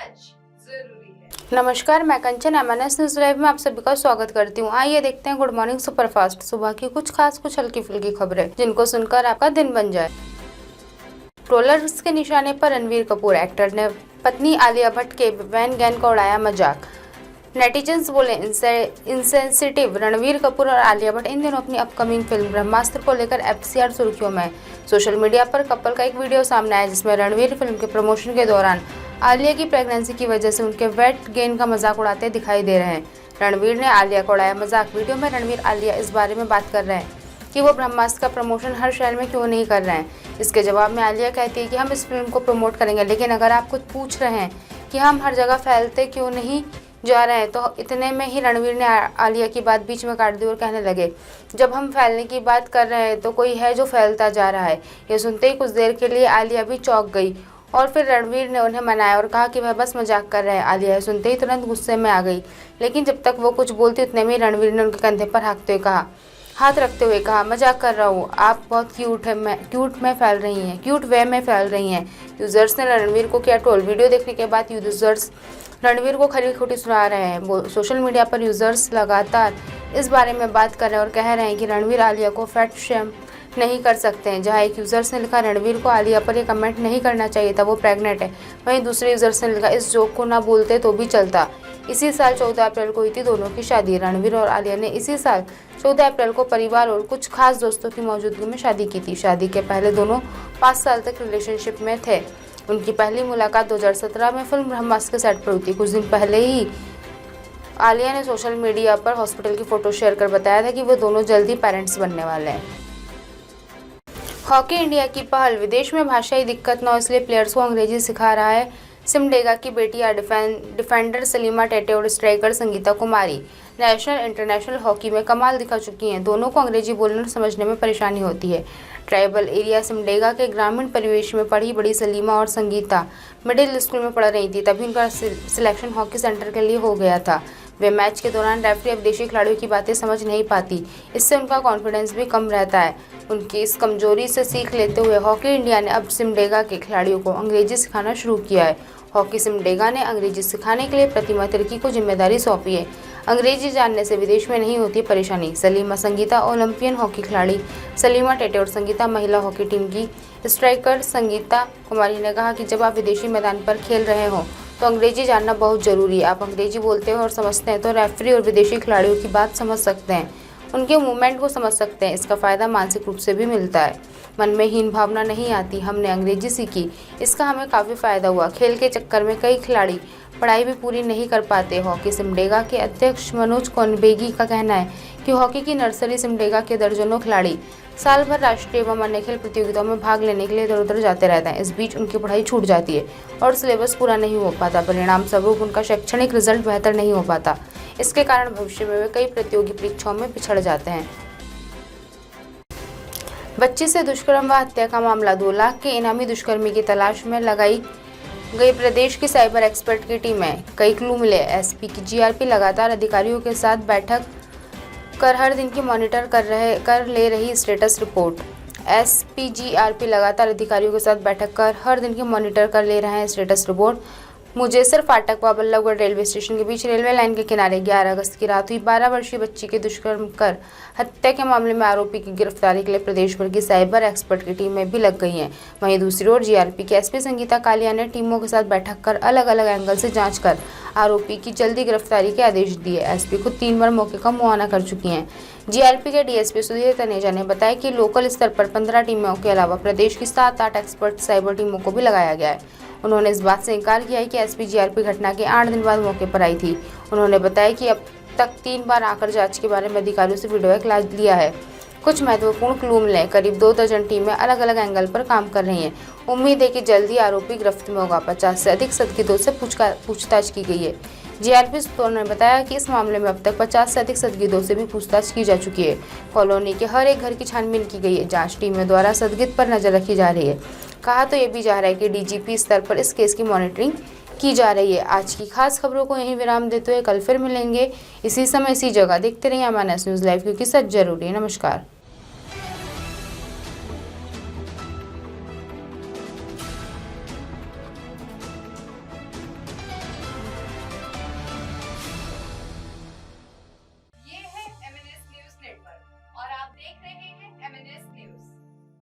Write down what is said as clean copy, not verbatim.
सच जरूरी है। नमस्कार, मैं कंचन एमएनएस न्यूज लाइव में आप सभी का स्वागत करती हूँ। आइए देखते हैं गुड मॉर्निंग सुपरफास्ट सुबह की कुछ खास कुछ हल्की फुल्की खबरें जिनको सुनकर आपका दिन बन जाए। ट्रोलर्स के निशाने पर रणवीर कपूर एक्टर ने पत्नी आलिया भट्ट के वैन गैन का उड़ाया मजाक। नेटिजन्स बोले इंसेंसिटिव। रणवीर कपूर और आलिया भट्ट इन दिनों अपनी अपकमिंग फिल्म ब्रह्मास्त्र को लेकर एफसीआर सुर्खियों में। सोशल मीडिया पर कपल का एक वीडियो सामने आया जिसमें रणवीर फिल्म के प्रमोशन के दौरान आलिया की प्रेगनेंसी की वजह से उनके वेट गेन का मजाक उड़ाते दिखाई दे रहे हैं। रणवीर ने आलिया को उड़ाया मजाक। वीडियो में रणवीर आलिया इस बारे में बात कर रहे हैं कि वो ब्रह्मास्त्र का प्रमोशन हर शहर में क्यों नहीं कर रहे हैं। इसके जवाब में आलिया कहती है कि हम इस फिल्म को प्रमोट करेंगे, लेकिन अगर आप कुछ पूछ रहे हैं कि हम हर जगह फैलते क्यों नहीं जा रहे हैं, तो इतने में ही रणवीर ने आलिया की बात बीच में काट दी और कहने लगे, जब हम फैलने की बात कर रहे हैं तो कोई है जो फैलता जा रहा है। ये सुनते ही कुछ देर के लिए आलिया भी चौंक गई और फिर रणवीर ने उन्हें मनाया और कहा कि वह बस मजाक कर रहे हैं। आलिया सुनते ही तुरंत गुस्से में आ गई, लेकिन जब तक वो कुछ बोलती उतने में रणवीर ने उनके कंधे पर हाथ रखते हुए कहा, मजाक कर रहा हूँ, आप बहुत क्यूट वे में फैल रही हैं। यूजर्स ने रणवीर को किया ट्रोल। वीडियो देखने के बाद यूजर्स रणवीर को खरी खोटी सुना रहे हैं। सोशल मीडिया पर यूजर्स लगातार इस बारे में बात कर रहे हैं और कह रहे हैं कि रणवीर आलिया को फैट शेम नहीं कर सकते हैं। जहां एक यूजर्स ने लिखा, रणवीर को आलिया पर यह कमेंट नहीं करना चाहिए था, वो प्रेग्नेंट है। वहीं दूसरे यूजर्स ने लिखा, इस जोक को ना बोलते तो भी चलता। इसी साल 14 अप्रैल को हुई थी दोनों की शादी। रणवीर और आलिया ने इसी साल 14 अप्रैल को परिवार और कुछ खास दोस्तों की मौजूदगी में शादी की थी। शादी के पहले दोनों 5 साल तक रिलेशनशिप में थे। उनकी पहली मुलाकात 2017 में फिल्म ब्रह्मास्त्र के सेट पर हुई थी। कुछ दिन पहले ही आलिया ने सोशल मीडिया पर हॉस्पिटल की फोटो शेयर कर बताया था कि वो दोनों जल्दी पेरेंट्स बनने वाले हैं। हॉकी इंडिया की पहल। विदेश में भाषाई दिक्कत न हो इसलिए प्लेयर्स को अंग्रेजी सिखा रहा है सिमडेगा की बेटियां डिफेंडर सलीमा टेटे और स्ट्राइकर संगीता कुमारी नेशनल इंटरनेशनल हॉकी में कमाल दिखा चुकी हैं। दोनों को अंग्रेजी बोलने और समझने में परेशानी होती है। ट्राइबल एरिया सिमडेगा के ग्रामीण परिवेश में पढ़ी बड़ी सलीमा और संगीता मिडिल स्कूल में पढ़ रही थी, तभी उनका सिलेक्शन हॉकी सेंटर के लिए हो गया था। वे मैच के दौरान रेफरी अब विदेशी खिलाड़ियों की बातें समझ नहीं पाती, इससे उनका कॉन्फिडेंस भी कम रहता है। उनकी इस कमजोरी से सीख लेते हुए हॉकी इंडिया ने अब सिमडेगा के खिलाड़ियों को अंग्रेजी सिखाना शुरू किया है। हॉकी सिमडेगा ने अंग्रेजी सिखाने के लिए प्रतिमा तिर्की को जिम्मेदारी सौंपी है। अंग्रेजी जानने से विदेश में नहीं होती परेशानी। सलीमा संगीता ओलंपियन हॉकी खिलाड़ी सलीमा टेटे और संगीता महिला हॉकी टीम की स्ट्राइकर संगीता कुमारी ने कहा कि जब आप विदेशी मैदान पर खेल रहे हो तो अंग्रेजी जानना बहुत ज़रूरी है। आप अंग्रेजी बोलते हो और समझते हैं तो रेफरी और विदेशी खिलाड़ियों की बात समझ सकते हैं, उनके मूवमेंट को समझ सकते हैं। इसका फ़ायदा मानसिक रूप से भी मिलता है, मन में हीन भावना नहीं आती। हमने अंग्रेजी सीखी, इसका हमें काफ़ी फ़ायदा हुआ। खेल के चक्कर में कई खिलाड़ी पढ़ाई भी पूरी नहीं कर पाते। हॉकी सिमडेगा के अध्यक्ष मनोज कोनबेगी का कहना है कि हॉकी की नर्सरी सिमडेगा के दर्जनों खिलाड़ी साल भर राष्ट्रीय एवं अन्य खेल प्रतियोगिताओं में भाग लेने के लिए इधर उधर जाते रहते हैं। इस बीच उनकी पढ़ाई छूट जाती है और सिलेबस पूरा नहीं हो पाता। परिणाम स्वरूप उनका शैक्षणिक रिजल्ट बेहतर नहीं हो पाता। इसके कारण भविष्य में वे कई प्रतियोगी परीक्षाओं में पिछड़ जाते हैं। बच्ची से दुष्कर्म व हत्या का मामला। 2 लाख के इनामी दुष्कर्मी की तलाश में लगाई गई प्रदेश की साइबर एक्सपर्ट की टीम है। कई क्लू मिले। एसपी की जीआरपी लगातार अधिकारियों के साथ बैठक कर हर दिन की मॉनिटर कर ले रही स्टेटस रिपोर्ट। एसपी जीआरपी लगातार अधिकारियों के साथ बैठक कर हर दिन की मॉनिटर कर ले रहे हैं स्टेटस रिपोर्ट। मुजेसर फाटक व बल्लभगढ़ रेलवे स्टेशन के बीच रेलवे लाइन के किनारे 11 अगस्त की रात हुई 12 वर्षीय बच्ची के दुष्कर्म कर हत्या के मामले में आरोपी की गिरफ्तारी के लिए प्रदेश भर की साइबर एक्सपर्ट की टीमें भी लग गई हैं। वहीं दूसरी ओर जीआरपी की एसपी संगीता कालिया ने टीमों के साथ बैठक कर अलग अलग एंगल से जांच कर आरोपी की जल्दी गिरफ्तारी के आदेश दिए। एसपी खुद 3 बार मौके का मुआयना कर चुकी हैं। जीआरपी के डीएसपी सुधीर तनेजा ने बताया कि लोकल स्तर पर 15 टीमों के अलावा प्रदेश की 7-8 एक्सपर्ट साइबर टीमों को भी लगाया गया है। उन्होंने इस बात से इनकार किया है कि एसपी जीआरपी घटना के 8 दिन बाद मौके पर आई थी। उन्होंने बताया कि अब तक 3 बार आकर जांच के बारे में अधिकारियों से फीडबैक लिया है। कुछ महत्वपूर्ण क्लू मिले। करीब 2 दर्जन टीमें अलग अलग एंगल पर काम कर रही हैं। उम्मीद है कि जल्दी आरोपी गिरफ्त में होगा। 50 से अधिक संदिग्धों से पूछताछ की गई है। जीआरपी सूत्रों ने बताया कि इस मामले में अब तक 50 से अधिक संदिग्धों से भी पूछताछ की जा चुकी है। कॉलोनी के हर एक घर की छानबीन की गई है। जांच टीमों द्वारा संदिग्ध पर नजर रखी जा रही है। कहा तो ये भी जा रहा है कि डीजीपी स्तर पर इस केस की मॉनिटरिंग की जा रही है। आज की खास खबरों को यहीं विराम देते हुए कल फिर मिलेंगे इसी समय इसी जगह। देखते रहिए एमएनएस न्यूज लाइव, क्योंकि सच जरूरी है। नमस्कार।